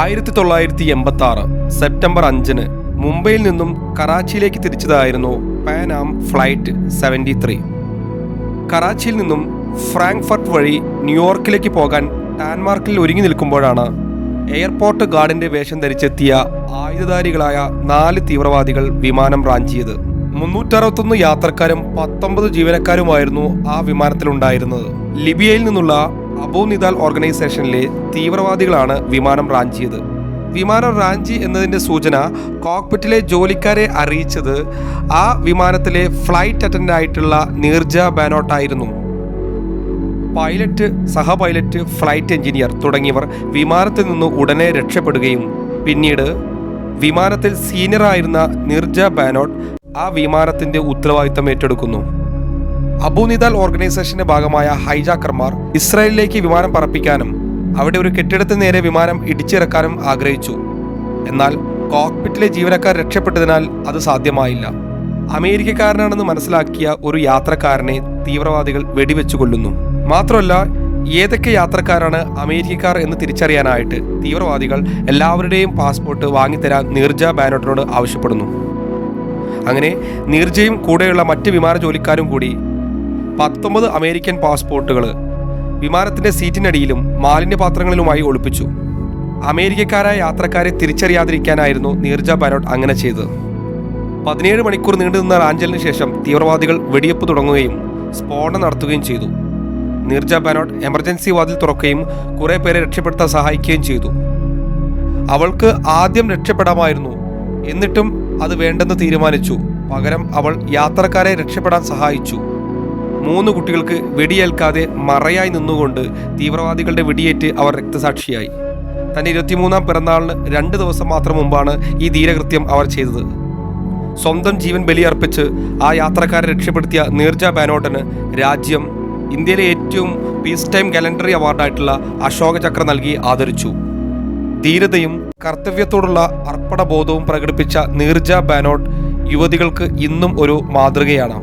1986 September 5 മുംബൈയിൽ നിന്നും കറാച്ചിയിലേക്ക് തിരിച്ചതായിരുന്നു pan ആം flight 73. കറാച്ചിയിൽ നിന്നും ഫ്രാങ്ക്ഫർട്ട് വഴി ന്യൂയോർക്കിലേക്ക് പോകാൻ ടാൻമാർക്കിൽ ഒരുങ്ങി നിൽക്കുമ്പോഴാണ് എയർപോർട്ട് ഗാർഡിന്റെ വേഷം ധരിച്ചെത്തിയ ആയുധധാരികളായ 4 തീവ്രവാദികൾ വിമാനം റാഞ്ചിയത്. 361 യാത്രക്കാരും 19 ജീവനക്കാരുമായിരുന്നു ആ വിമാനത്തിലുണ്ടായിരുന്നത്. ലിബിയയിൽ നിന്നുള്ള അബു നിദാൽ ഓർഗനൈസേഷനിലെ തീവ്രവാദികളാണ് വിമാനം റാഞ്ചിയത്. വിമാനം റാഞ്ചി എന്നതിൻ്റെ സൂചന കോക്പിറ്റിലെ ജോലിക്കാരെ അറിയിച്ചത് ആ വിമാനത്തിലെ ഫ്ലൈറ്റ് അറ്റൻഡൻ്റ് ആയിട്ടുള്ള നീർജ ബാനോട്ട് ആയിരുന്നു. പൈലറ്റ്, സഹപൈലറ്റ്, ഫ്ലൈറ്റ് എഞ്ചിനീയർ തുടങ്ങിയവർ വിമാനത്തിൽ നിന്ന് ഉടനെ രക്ഷപ്പെടുകയും പിന്നീട് വിമാനത്തിൽ സീനിയറായിരുന്ന നീർജ ബാനോട്ട് ആ വിമാനത്തിൻ്റെ ഉത്തരവാദിത്തം ഏറ്റെടുക്കുന്നു. അബു നിദാൽ ഓർഗനൈസേഷന്റെ ഭാഗമായ ഹൈജാക്കർമാർ ഇസ്രായേലിലേക്ക് വിമാനം പറപ്പിക്കാനും അവിടെ ഒരു കെട്ടിടത്തിന് നേരെ വിമാനം ഇടിച്ചിറക്കാനും ആഗ്രഹിച്ചു. എന്നാൽ കോക്പിറ്റിലെ ജീവനക്കാർ രക്ഷപ്പെട്ടതിനാൽ അത് സാധ്യമായില്ല. അമേരിക്കക്കാരനാണെന്ന് മനസ്സിലാക്കിയ ഒരു യാത്രക്കാരനെ തീവ്രവാദികൾ വെടിവെച്ചു കൊല്ലുന്നു. മാത്രമല്ല, ഏതൊക്കെ യാത്രക്കാരാണ് അമേരിക്കക്കാർ എന്ന് തിരിച്ചറിയാനായിട്ട് തീവ്രവാദികൾ എല്ലാവരുടെയും പാസ്പോർട്ട് വാങ്ങിത്തരാൻ നീർജ ബാനോട്ടിനോട് ആവശ്യപ്പെടുന്നു. അങ്ങനെ നീർജയും കൂടെയുള്ള മറ്റ് വിമാന ജോലിക്കാരും കൂടി 19 അമേരിക്കൻ പാസ്പോർട്ടുകൾ വിമാനത്തിൻ്റെ സീറ്റിനടിയിലും മാലിന്യപാത്രങ്ങളിലുമായി ഒളിപ്പിച്ചു. അമേരിക്കക്കാരായ യാത്രക്കാരെ തിരിച്ചറിയാതിരിക്കാനായിരുന്നു നീർജ ബാനോട്ട് അങ്ങനെ ചെയ്തത്. 17 മണിക്കൂർ നീണ്ടുനിന്ന റാഞ്ചലിന് ശേഷം തീവ്രവാദികൾ വെടിവെപ്പ് തുടങ്ങുകയും സ്ഫോടനം നടത്തുകയും ചെയ്തു. നീർജ ബാനോട്ട് എമർജൻസി വാതിൽ തുറക്കുകയും കുറേ പേരെ രക്ഷപ്പെടുത്താൻ സഹായിക്കുകയും ചെയ്തു. അവൾക്ക് ആദ്യം രക്ഷപ്പെടാമായിരുന്നു, എന്നിട്ടും അത് വേണ്ടെന്ന് തീരുമാനിച്ചു. പകരം അവൾ യാത്രക്കാരെ രക്ഷപ്പെടാൻ സഹായിച്ചു. 3 കുട്ടികൾക്ക് വെടിയേൽക്കാതെ മറയായി നിന്നുകൊണ്ട് തീവ്രവാദികളുടെ വെടിയേറ്റ് അവർ രക്തസാക്ഷിയായി. തൻ്റെ 23-ാം പിറന്നാളിന് 2 ദിവസം മാത്രം മുമ്പാണ് ഈ ധീരകൃത്യം അവർ ചെയ്തത്. സ്വന്തം ജീവൻ ബലിയർപ്പിച്ച് ആ യാത്രക്കാരെ രക്ഷപ്പെടുത്തിയ നീർജ ബാനോട്ടിന് രാജ്യം ഇന്ത്യയിലെ ഏറ്റവും പീസ് ടൈം ഗാലൻട്രി അവാർഡായിട്ടുള്ള അശോക ചക്ര നൽകി ആദരിച്ചു. ധീരതയും കർത്തവ്യത്തോടുള്ള അർപ്പണബോധവും പ്രകടിപ്പിച്ച നീർജ ബാനോട്ട് യുവതികൾക്ക് ഇന്നും ഒരു മാതൃകയാണ്.